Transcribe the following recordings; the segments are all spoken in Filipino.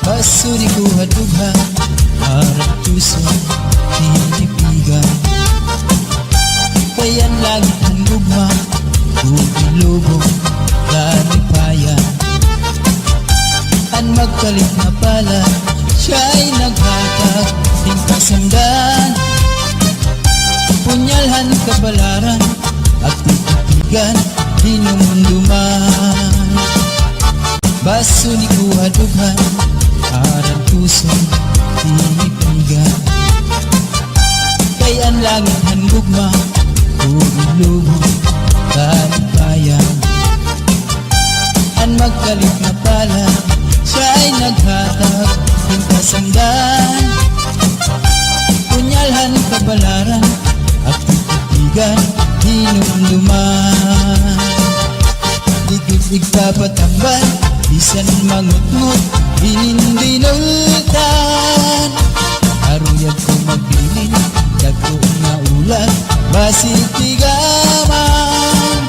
Basuri ko hadugha harap puso tinipigan. Kayan lagi ang lugma Bumilubog lalipayan. An magkalit na pala siya'y naghatag ng kasamdan. Punyalhan kabalaran at titigan dinumduman. Baso ni kuhadughan harang pusong tinipigan. Kayan langit han gugma Bumilubog lalipayan. An magkalit na pala siya'y naghatag ng kasamdan. Punyalhan kabalaran at titigan dinumduman. Digig kapatambal bisan mangutngot dinindinultan. Aruyag ko magbilin dagko nga ulan basig tigaman.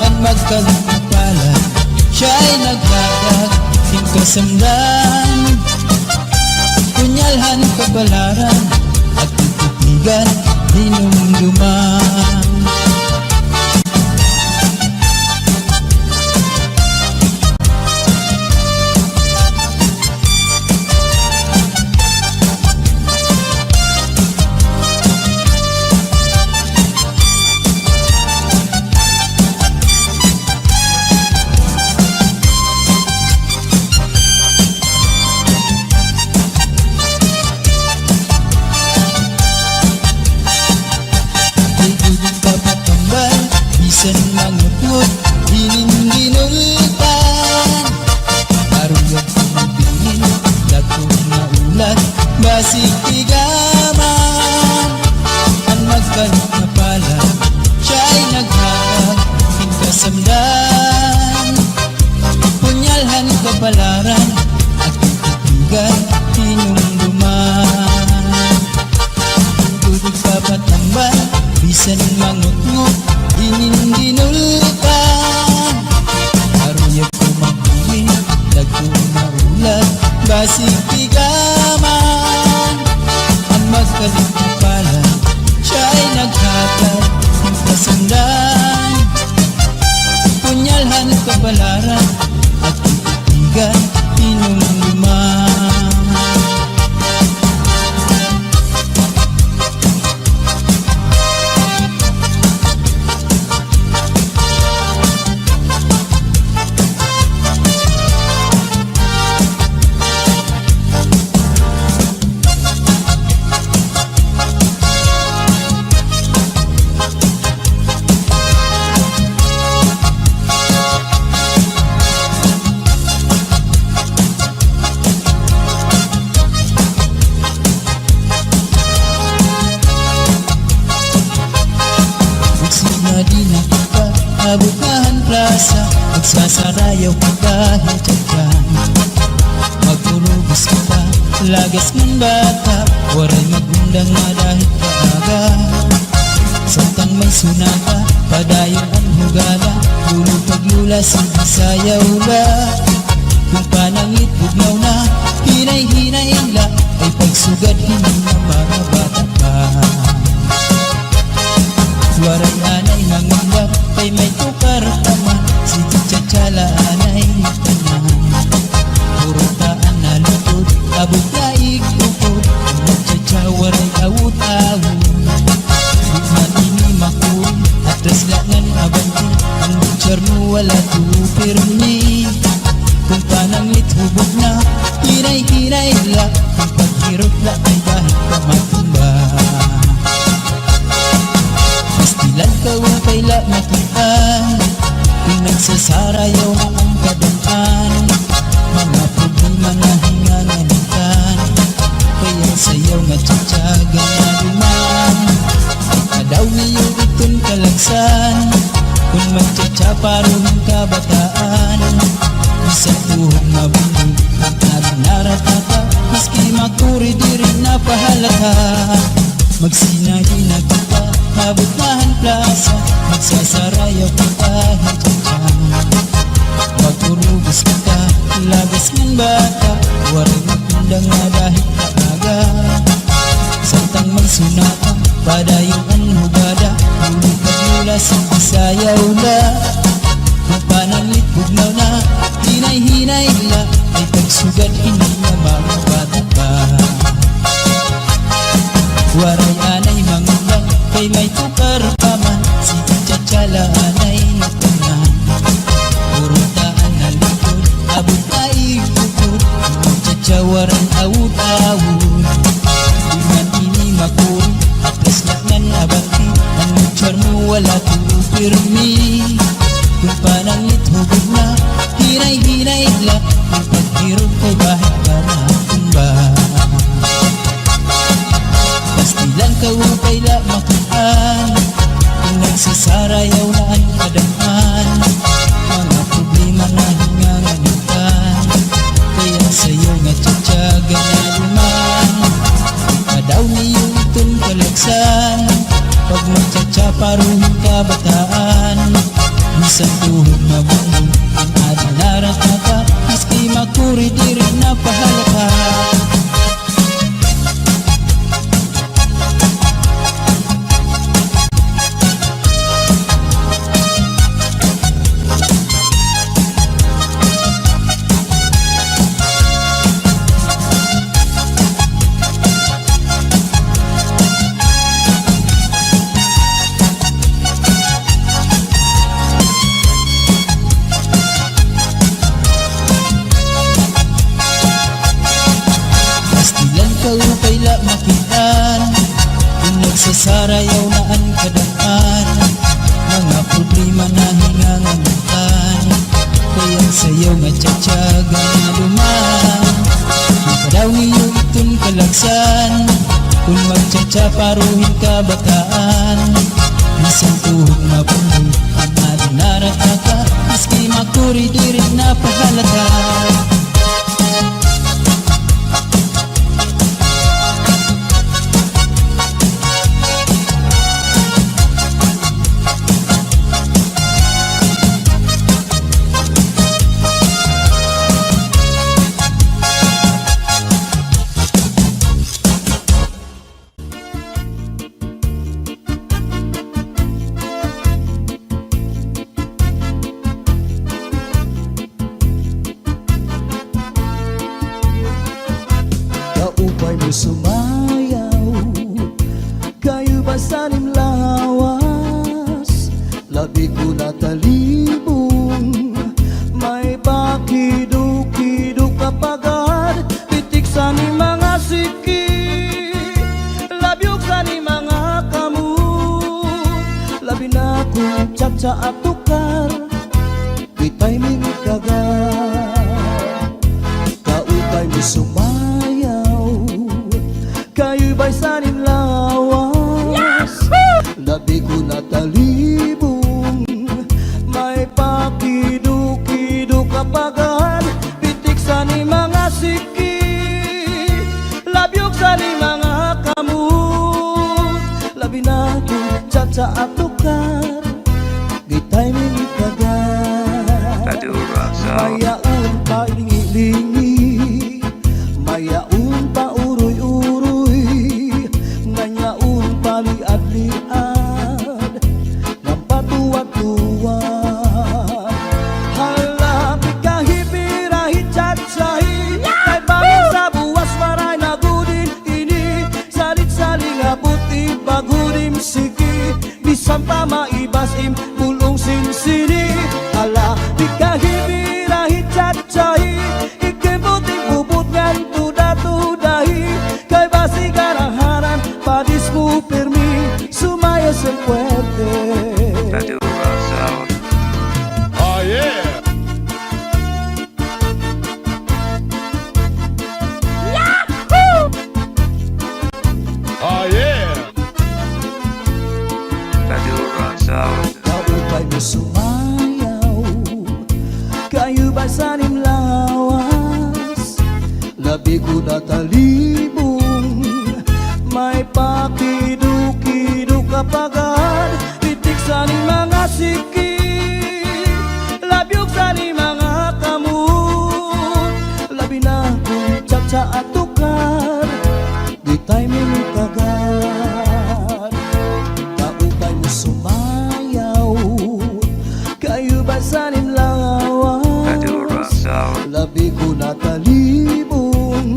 Ang magkalit na pala siya'y naghatag ng kasamdan. Punyalhan kabalaran at titigan dinumduman. Bisan mangutngot dinindinultan. Aruyag ko magbilin dagko nga ulan basig tigaman. Ang magkalit na pala siya'y naghatag ng kasamdan. Punyalhan kabalaran at titigan dinumduman. Tugtog papatambal bisan mangutngot dinindinultan. Aruyag ko magbilin dagko nga ulan basig tigaman. Ang magkalit na pala siya'y naghatag ng kasamdan. Punyalhan kabalaran at titigan dinumduman. Di na kita abukahan plaza, magsasarayaw ka kahit dyan. Magtulubos kita, lagas ng bata, waray magundang na dahil kaaga. Samtang may sunaka, padayon ang hugala, lulupag-lula sayaw la. Kung panangit bugnaw na, hinay-hinay la, ay pagsugad hindi na mga bata pa. Waray anay nangundak kay may tukar taman, sige tsatsala anay tanan. Puro taan na lutod, abot na ikukod, nagtsatsa waray awut-awut. Bukman ini makuri, atras langan abanti, ang butcher mo wala tupirni. Kung pananglit hubog na, hinay-hinay la, kung paghirot la ay dahil ka matumba. Pastilan ka wa kaila makitaan, kung nagsasarayaw na ang kadangkan. Mga problema na hinganganitan, kaya sayaw nga tsatsaga na duman. Kadaw niyo itong kalagsan, kung magtsatsaparo ng kabataan. Isang tuhog mabundog at naratata, maski makuri di rin napahalata. Magsinahin na kita, mabutahan plaza, magsasarayaw ka kahit dyan. Magturubos kita, lagas ng bata, waring Padayong ang hugada, ulikat mula sa Bisayaw la. Kung pananglit bugnaw na, hinay-hinay la, ay tagsugad hindi na mga bata pa. Waray anay mangulang, kay may tukar pa man, si Chatsala anay natanan. Purutaan na likod, abot na ikukod, Chachawaran awud-awud. Iman ini makuri, atas laknan abanti, ang mutsar mo wala pirmi. Kung pananglit hugod na, hinay-hinay la, ang paghirog kay bahit ka na tumba. Pastilan ka upay la makaan, kung nagsasarayaw na ang kadamhan. Mga problema na hinganganitan, kaya sa'yo nga tsatsaga na luman. Padaw niyo itong kalagsan, pag magtsatsaparuhin ka bataan. Isang tuhod na buong ang adinaran ka, maski makuri di rin napahalaka. Upay la makitaan, kung nagsasarayaw na ang kadaan. Mga problema na hinganganitan, kaya sa'yo nga tsatsaga na luman. Padaw niyo itong kalagsan, kung magtsatsaparuhin ka bataan. Isang tuhog na buong ang adinaran ka, maski makuri di rin napahalata. Kaupay mo sumayaw, kayo ba sanim lawas? Labi ko na talibong, may pakiduk-kiduk kapagad. Pitik sa ni mga siki, labyog sa ni mga kamu. Labi na kong tsatsa at tukar, kita'y minikagat. Kaupay mo sumayaw, kayo ba'y sanim lawas? Labi ko na talibong, may pakiduk-kiduk kapagad. Pitik sa ni mga siki, labyog sa ni mga kamu. Labi na kong tsatsa at tukar, kita'y minikagat. Mayaon pa lingi-lingi, mayaon pa uroy-uroy, nganyaon pa liad-liad, ng patuwag-tuwag. Halapit ka hipirahit tsatsahi, kay bangin sa buwas maray na gudin ini. Salit-saling abuti bagudim siki, bisan pa maibasim pulong sinsini. Halapit ka hipirahit tsatsahi, ikibuting bubut ngan tuda-tudahi, kay basi garaharan padis mo permi, sumaya sa fuerte. Oh yeah! Yahoo! Oh yeah! Kaupay mo sumayaw, kayo ba sanim lawas? Labi ko na talibong, may pakiduk-kiduk kapagad. Pitik sa ni mga siki, labyog sa ni mga kamu. Labi na kong tsatsa at tukar, di tayo minikagat. labi ko natalibong,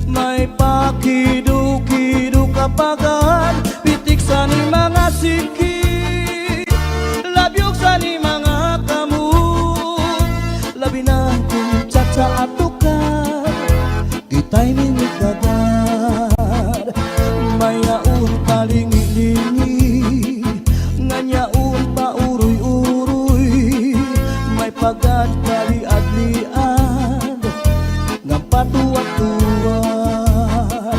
may pakido-kido kapagan, pitik sa ni mga siki, labyog sa ni mga kamu, labi na kung tsa-tsa atukan, kita'y minigagad, may yaon palingi-lingi, nganyaon pa uroy-uroy, may pagad kali-adlian, ng patuwat-tuwat.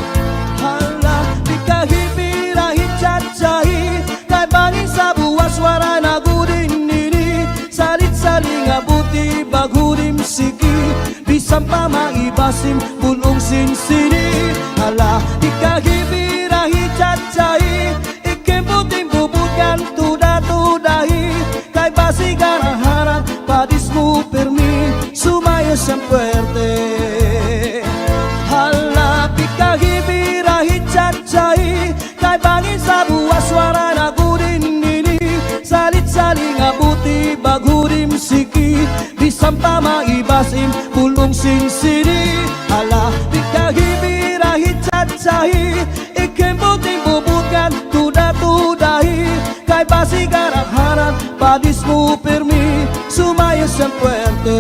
Hala, di kahipirahin tsa-tsahi, kay bangin sa buwas wara na gudin nini, salit-saling abuti baghudim siki, bisang pa maibasim bulong sinsini. Hala, di kahipirahin tsa-tsahi, ikembuting bubukan tuda-tudahi, kay basi garaharan padis mo permi, sumayos ang puwerte. Hala, di kahipirahin tsa-tsahi, kay bangin sa buwas wara na gudin nini, salit-saling abuti baghudim siki, bisang pa maibasim bulong sinsini. Hala, di kahipirahin tsa-tsahi, ikembuting bubukan tuda-tudahi, kay basi garaharan padis mo permi, sumayos ang puwerte.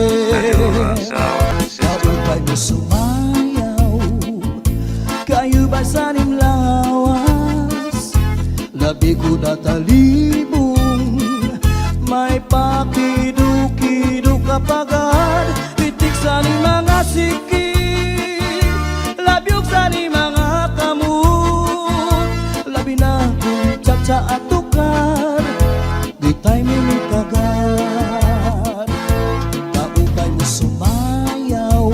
Kaupay mo sumayaw, kayo ba sanim lawas, labi ko natalibong, may pakido-kido kapagan, pitik sa ni mga siki, labyog sa ni mga kamu, labi na kung tsa-tsa atukan, di tayo minigagad. Kaupay mo sumayaw,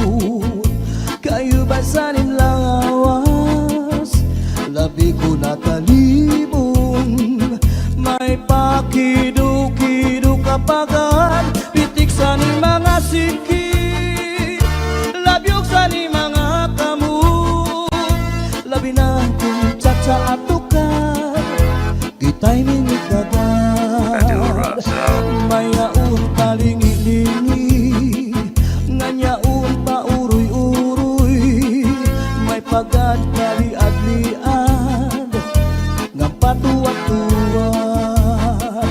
kayo ba sanim lawas, labi ko natalibong, may pakido-kido kapagan, pitik sa ni mga siki, labyog sa ni mga kamu, labi na kung tsa-tsa atukan, kita'y minigagad. May yaon palingi-lingi, nganyaon pa uroy-uroy, may pagad kali-adlian, ng patuwat-tuwat.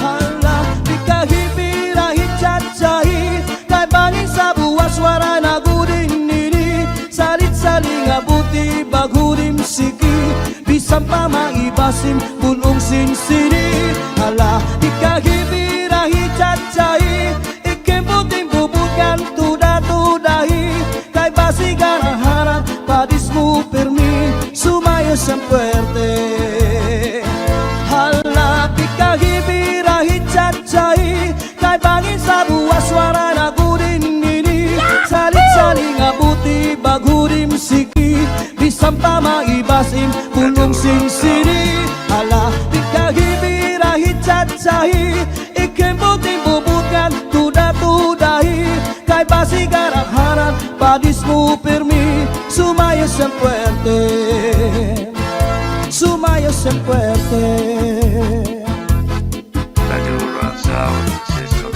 Hala, di kahipirahin tsa-tsahi, kay bangin sa buwas wara na gudin nini, salit-saling abuti baghudim siki, bisang pa maibasim bulong sinsini. Hala, di kahipirahin tsa-tsahi, ikembuting bubukan tuda-tudahi, kay basi garaharan padis mo permi, sumayos ang puwerte. Hala, di kahipirahin tsa-tsahi, kay bangin sa buwas wara na gudin nini, salit-saling abuti baghudim siki, bisang pa maibasim bulong sinsini. Hala, di kahipirahin tsa-tsahi, ikembuting bubukan tuda-tudahi, kay basi garaharan padis mo permi, sumayos ang puwerte, sumayos ang puwerte. Madura Sound System.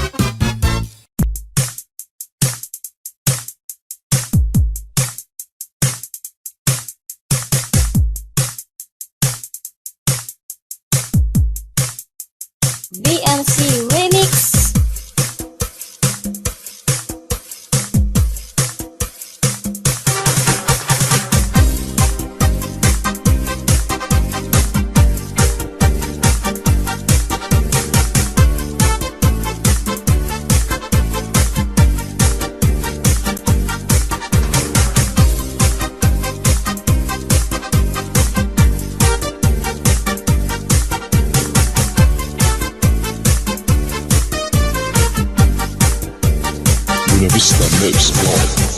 BMC Remix. Buena Vista Mix Live.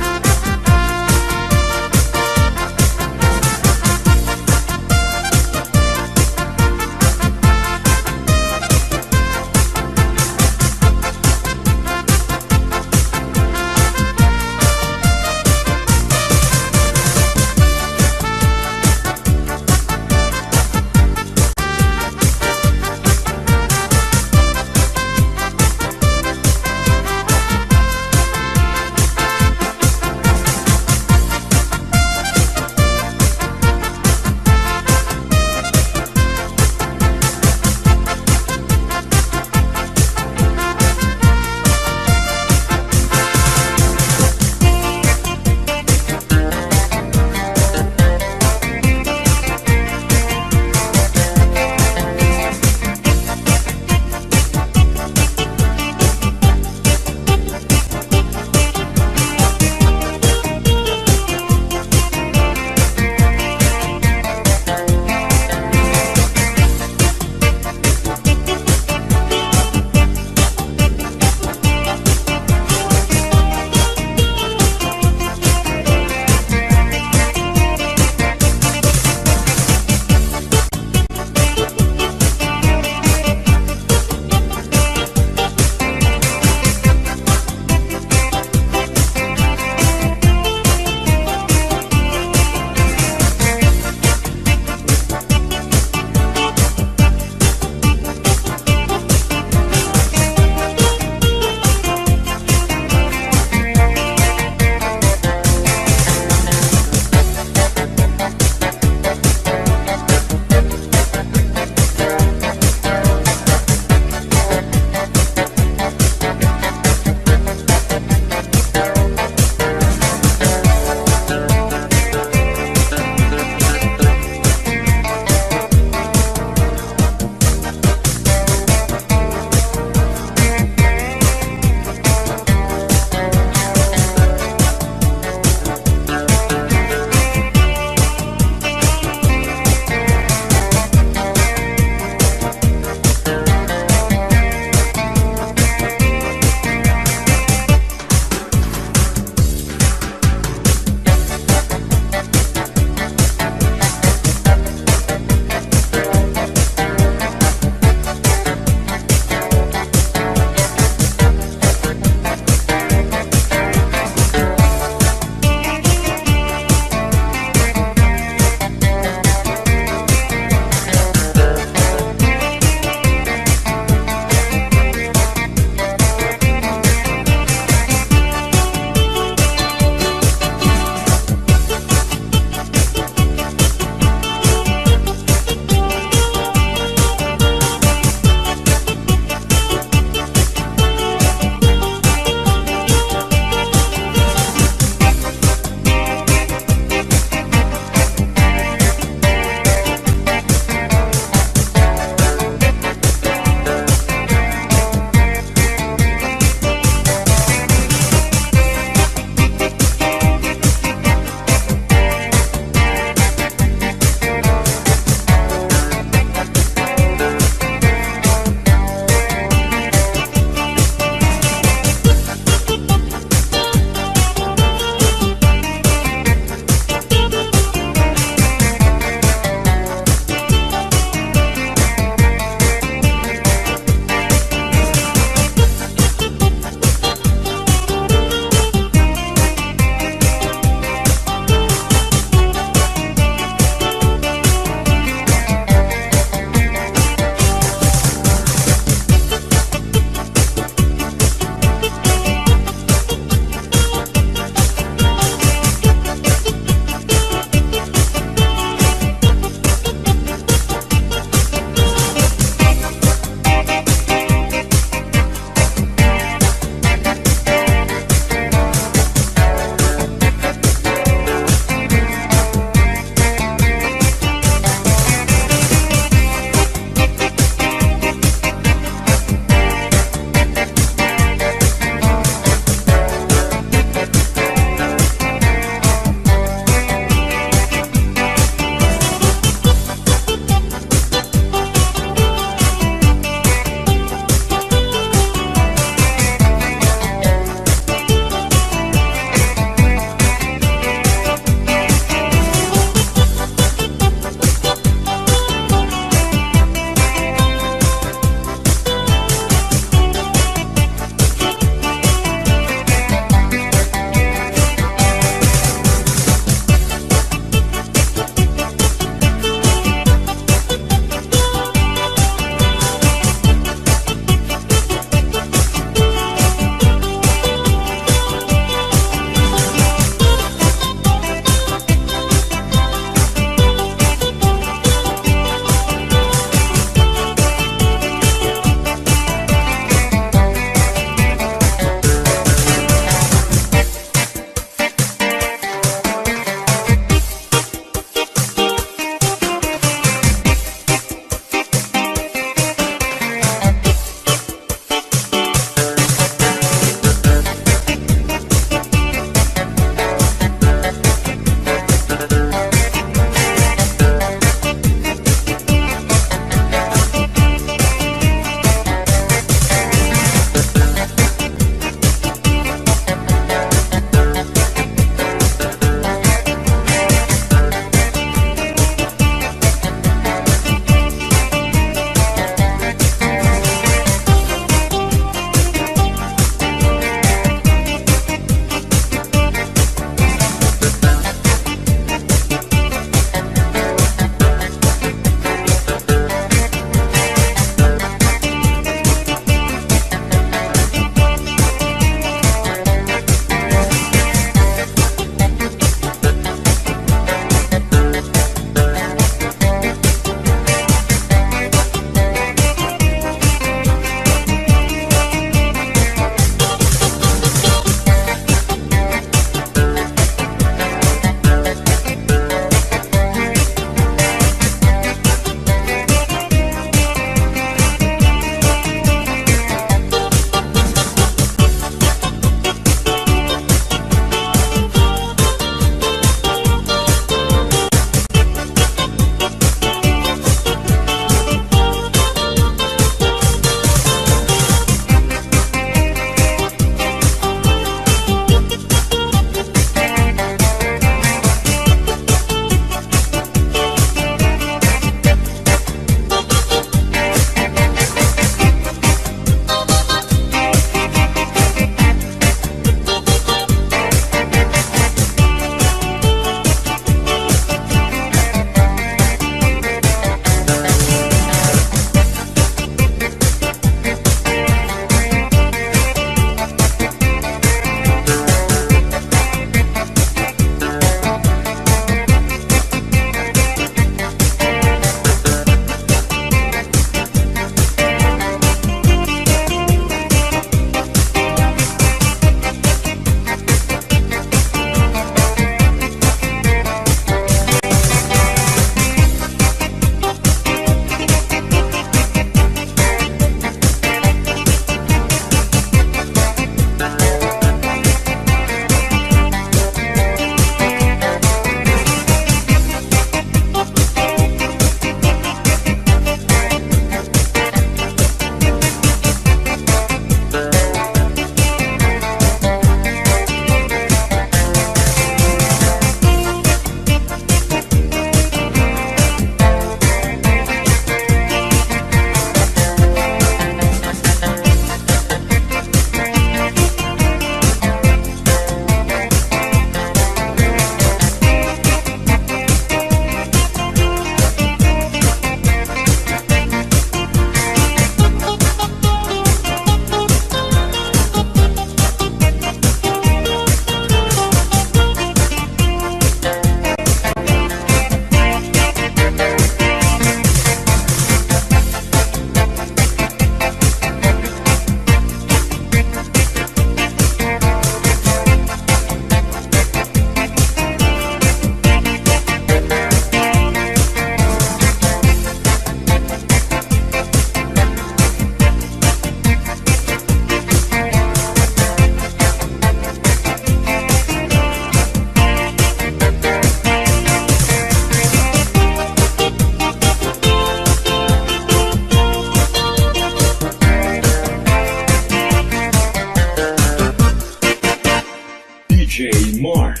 DJ Mark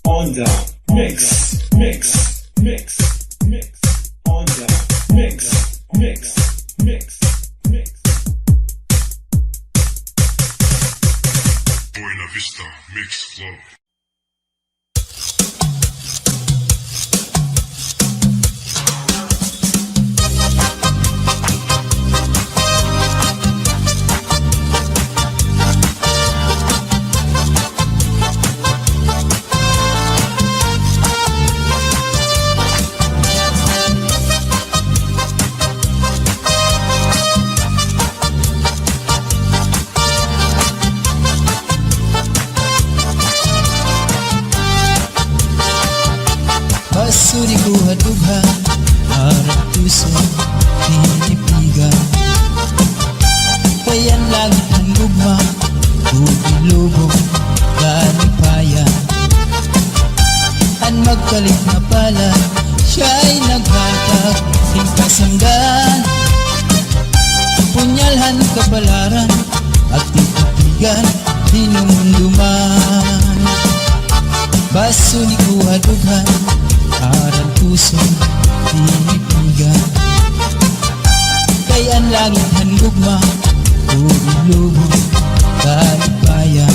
on the mix, mix, mix, mix, on the mix, mix, mix, mix. Buena Vista Mix Club. Basuri ko hadughan, harap puso, pinipigan. Kayan langit ang lugma, lubog, kalipayan. An magkalit na pala, siya'y naghatag, ting kasanggan. Punyalhan kabalaran, at titigan, dinumduman. Basuri ko hadughan, harang puso, pinipigan. Kayan langit ang lugma, lubog, kalipayan.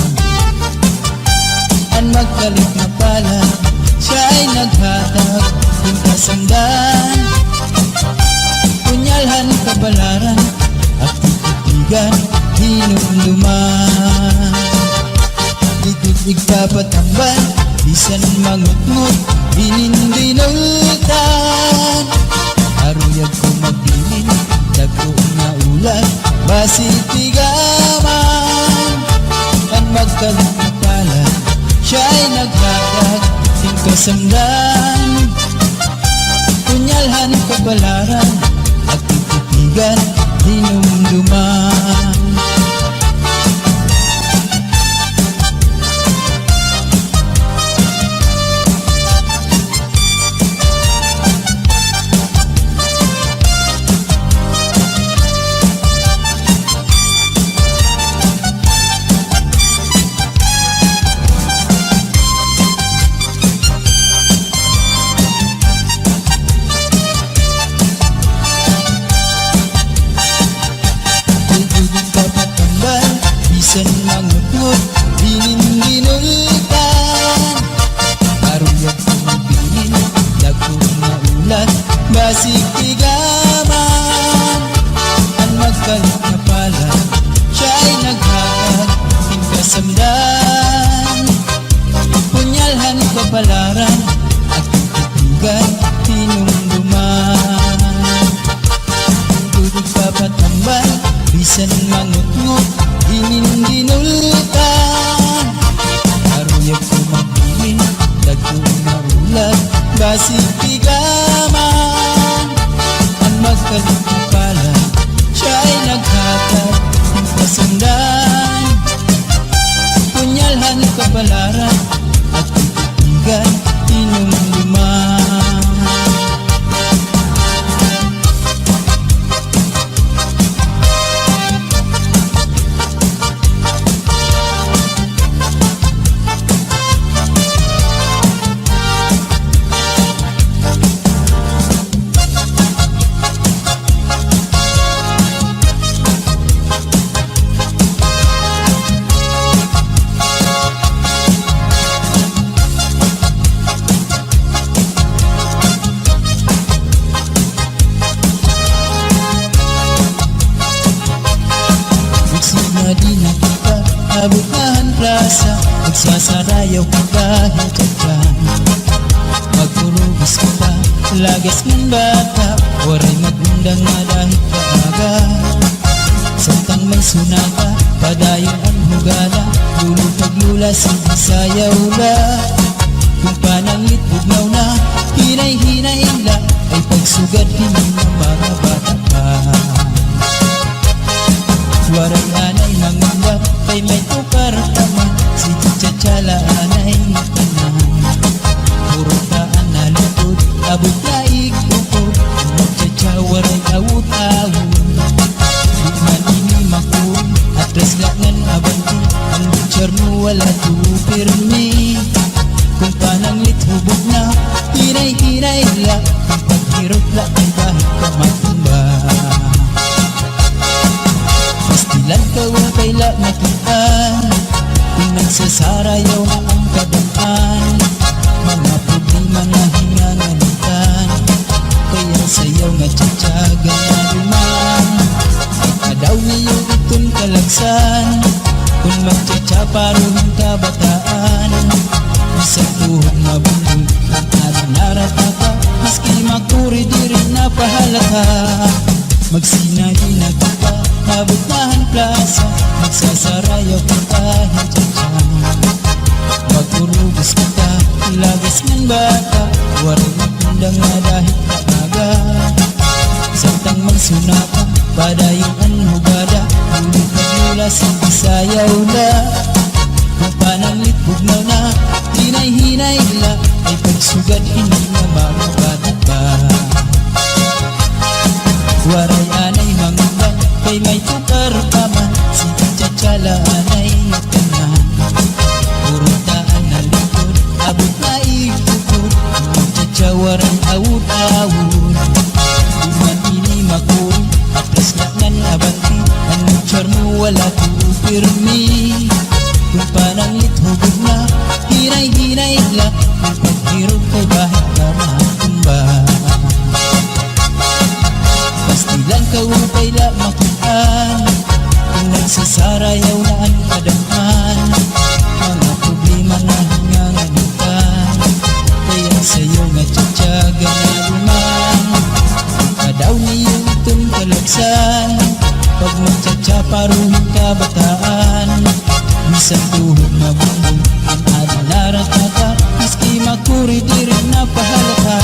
An magkalit na pala, siya'y naghatag, ting kasanggan. Punyalhan kabalaran, at titigan, hinumduman. Itig kapatambal, bisan mangutngot, hinindinultan. Aruyag ko magbinin, dagko na ulan, basitigaman. Ang magkalit na pala, siya'y naghatag, ting kasamdan. Punyalhan kabalaran, at titigan, hinumduman. Bisan mangutngot, hinindinultan. Aruyag ko magbinin, dagko na ulan, basitigaman. Ang magkalit na pala, siya'y naghatag, ting kasamdan. Punyalhan kabalaran, at titigan, tinumduman. Dudog papatambal, bisan mangutngot, hinindinultan. Aruyag ko magbinin, dagko na ulan, basitigaman. Ang magkalit na pala, siya'y naghatag, ting kasundan. Punyalhan kabalaran, at titigan, tinumduman. Di na kita abutan plaza, magsasarayaw ka kahit dyan. Magpurugis ka pa, lagas ng bata, waray magundang na dahil kaaga. Samtang may sunaka, padayon ang hugala, lulupag-lula, sayaw la. Kung pananglit bugnaw na, hinay-hinay la, ay pagsugad hindi na mga bata pa. Waray anay mangundak, kay may tukar taman, si Chachala anay tanan. Puro taan na lutod, abot na ikukod, Chacha waray awut-awut. Di manini makul, atras langan abanti, ang butcher mo wala to. pirmi. Kung pananglit hubog na, hinay-hinay la. Kung paghirot la, ay bahit ka matumba. Pastilan ka upay la makitaan. Kung nagsasarayaw na ang kadaan, mga problema na hingangalitan. Kaya sayaw nga tsatsaga na duman. Adaw niyo itong kalagsan. Kung magtsatsaparoon ka bataan, isang tuhog mabundong ang ating narataka. Maski makuri di rin napahalata. Magsinahinag ka, nabutahan plaza. Magsasarayaw ka kahit tsatsan. Magurugos kita, lagas ng bata. Waring magundang na dahil kaaga. Santang magsunaka, badayong anhubada. Ulit nagmula sige sayaw na. Kung pananglit bugnaw na, hinay-hinay la. Ay pagsugad hindi na mamabatid pa. Waray anay manguban, kay may tukar pa man. Sige tsatsala anay tanan. Purutaan na likod, abot na ikukod. Magtsatsawaran awud-awud. Iman ini makuri, atras na nan abanti. Anong charmo wala tuo pirmi. Kung pananglit hubog na, hinay-hinay la. Kung paghirot kay bahit ka matumba. Pastilan ka upay la makitaan. Kung nagsasarayaw na ang kadaan, mga problema na hingangalitan. Kaya sa'yo nga tsatsaga na duman. Adaw niyo itong kalagsan. Pag magtsatsaparoon ka bataan, isang tuhog mabundong ang ating naratata. Maski makuri di rin napahalata.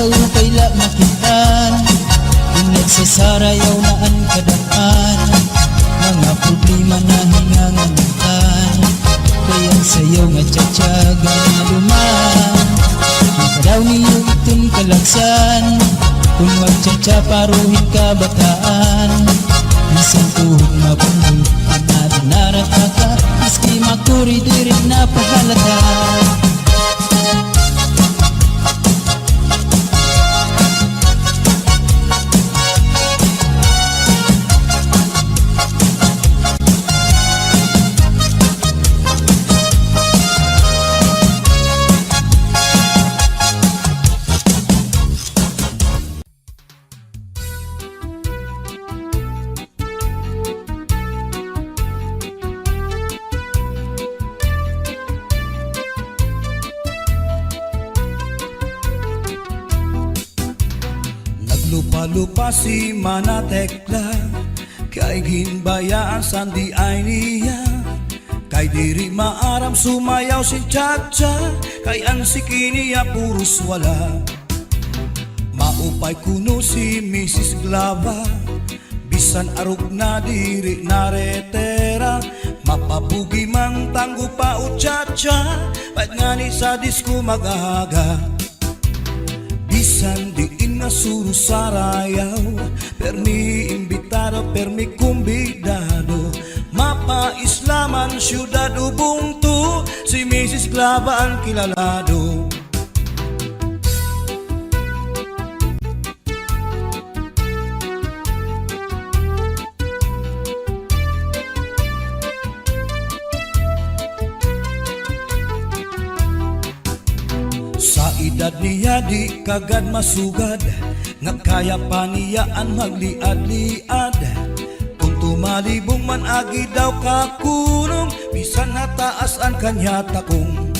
Upay la makitaan. Kung nagsasarayaw na ang kadaan, mga problema na hingangalitan. Kaya sayaw nga tsatsaga na duman. Ikaw niyo itong kalagsan. Kung magtsatsaparuhin ka bataan, isang tuhog mabundong ang ating narataka. Maski makuri di rin napahalata. Lupa-lupa si Manatekla, kay ginbayaan sandi ay niya. Kay diri maaram sumayaw si Chacha, kay ang sikiniya puros wala. Maupay kuno si Mrs. Glava, bisan arog na diri naretera. Mapapugi mang tanggo pa o Chacha, pag nga ni sa disco mag-aga. Bisan diin nga suro sarayaw, permi imbitado, permi kumbidado. Mapa-islaman syudad Ubuntu, si Mrs. Glava ang kilalado. Sa edad niya di kagad masugad, nga kaya pa niya ang magliad-liad. Kung tumalibong man agi daw kakunong, bisan nataas ang kanya takong.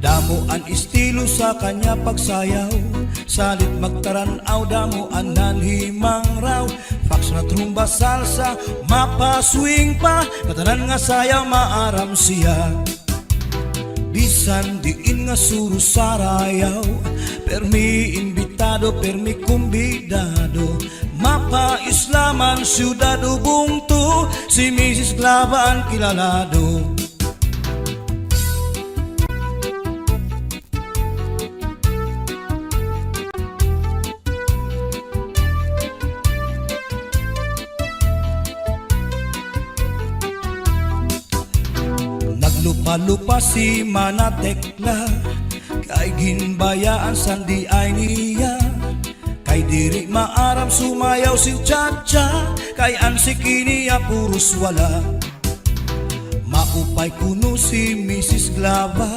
Damo ang estilo sa kanya pagsayaw, salit magtaranaw, damo ang nanhimang raw. Faksa Foxtrot, rumba, salsa, mapaswing pa, katanan nga sayaw maaram siya. Bisan diin nga suro sarayaw, permi imbitado, permi kumbidado, mapa-islaman, syudado, bungto, si Mrs. Glava ang kilalado. Naglupa-lupa si Manatekla, kay ginbayaan sandi ay niya. Kay diri maaram sumayaw si Chacha, kay ansiki niya puros wala. Maupay kuno si Mrs. Glava,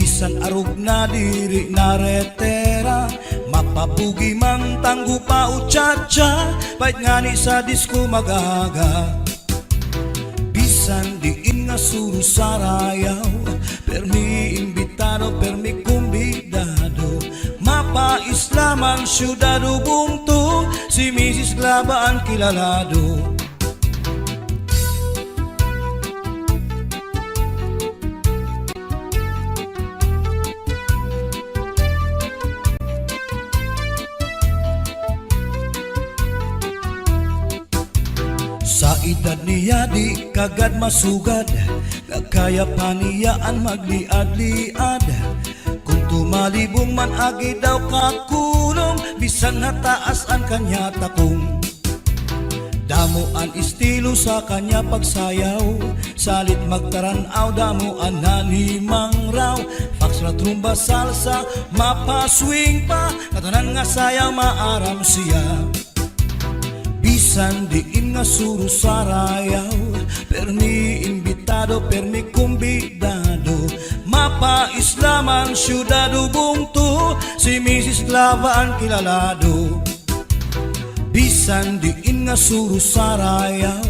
bisan arog na diri na retera. Mapapugi man tanggo pa o Chacha, pait nga ni sa disco magaga. Bisan diin nga suro sarayaw, permi imbitado, permi kumbidado, mapa-islaman, syudado, bungto, si Mrs. Glava ang kilalado. Sa edad niya di kagad masugad, nagkaya pa niyaan magliad-liad. Kung tumalibong man agi daw kakulong, bisan nataas ang kanya takong. Damo ang estilo sa kanya pagsayaw, salit magtaranaw, damo ang nanimang raw. Foxtrot, rumba, salsa, mapaswing pa, katanan nga sayaw maaram siya. Bisan diin nga suro sarayaw, permi imbitado, permi kumbidado, mapa-islaman, syudado, bungto, si Mrs. Glava ang kilalado. Bisan diin nga suro sarayaw,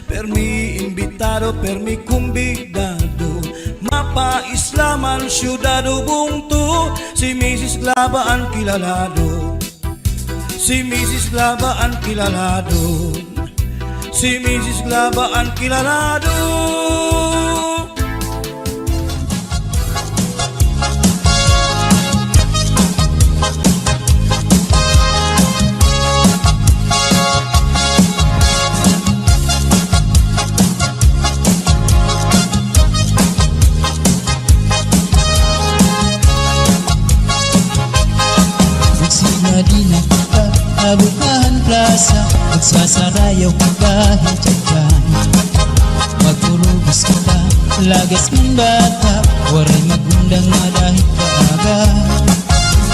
permi imbitado, permi kumbidado, mapa-islaman, syudado, bungto, si Mrs. Glava ang kilalado. Si Mrs. Glava ang kilalado, si Mrs. Glava ang kilalado. Magsinadi na kita, abukahan plaza, magsasarayaw ka kahit dyan. Magtulubos kita, lagas mong bata, waray magundang na dahil kaaga.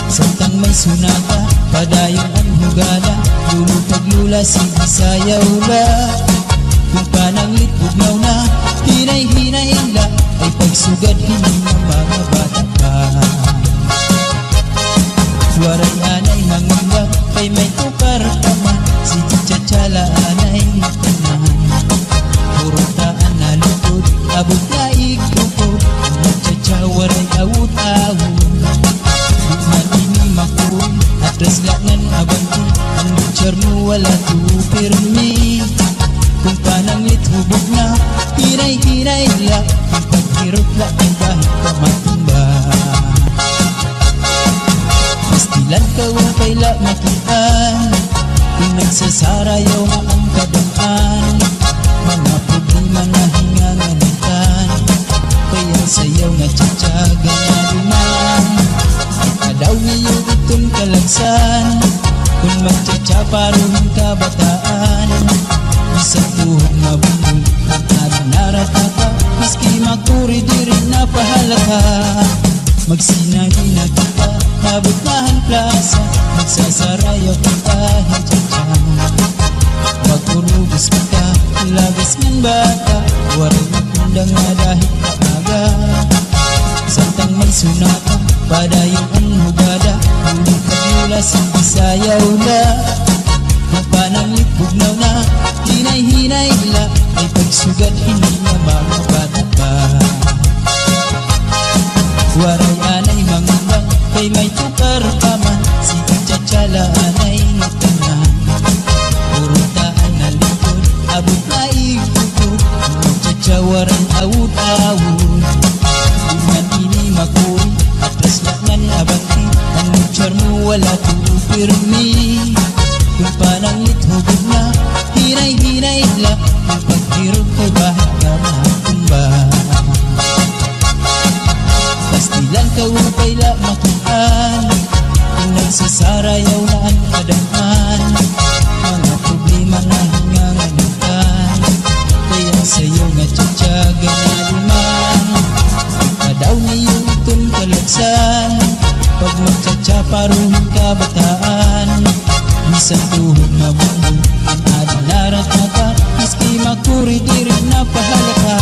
Samtang may sunata, padayong ang hugala, lulupag-lula, sigisayaw la. Kung pananglit bugnaw na, hinay-hinay la, ay pagsugad hindi ng mga bata pa. Waray anay mangunggap, kay may tukar taman, si Chacha anay tanan. Purutaan na lutod, abot na ikukod, ang Chacha waray awut-awut. Bukman ini makuy, atras langan abanti, ang butcher mo wala tupirmi. Kung pananglit hubog na, hinay-hinay la, kung paghirot la ang kahit pamatumba. Pastilan ka upay la makitaan, kung nagsasarayaw nga ang kadaan. Mga problema na hinganganitan, kaya sayaw nga Chacha ganaduman. Ikadaw niyo itong kalagsan, kung mag-Chacha paruhin kabataan. Isang tuhog nga bundol, at naratata, miski makuri di rin napahalaka. Magsinagi na kita, kabutahan plaza, magsasarayaw ka kahit dyan. Magpurubos kita, lagas ng bata, waray magundang nga dahil kaaga. Samtang may sunata, padayong ang hugada, ulit kagula, sigisayaw la. Kung pananglit bugnaw na, hinay-hinay la, ay pagsugad hindi na mga bata pa. Waray anay mangunggap, kay may tukar paman, si Chacha anay tanan. Purutaan pirmi kung pananglit hubog na hinay-hinay la ang paghirog kay bahit ka makumba pastilan ka upay la makitaan kung nagsasarayaw na ang kadamhan mga problema na hinganganitan kaya sa'yo nga tsatsaga na liman daw niyo itong kalagsan pag magtsatsaparuhin ka bataan bisan tuhod na buo ang adlarat na ka miski makuri diri na pahalata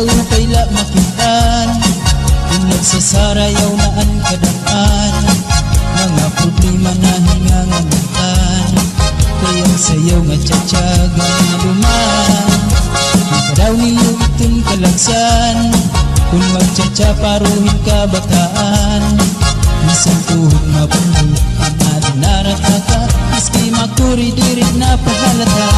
upay la makitaan kung nagsasarayaw na ang kadaan mga problema na hinganganitan kaya sayaw nga tsatsaga na luman daw niyo itong kalagsan kung magtsatsaparuhin ka bataan bisan tuhod mabuo ang adinarat ka miski makuri diri na pahalata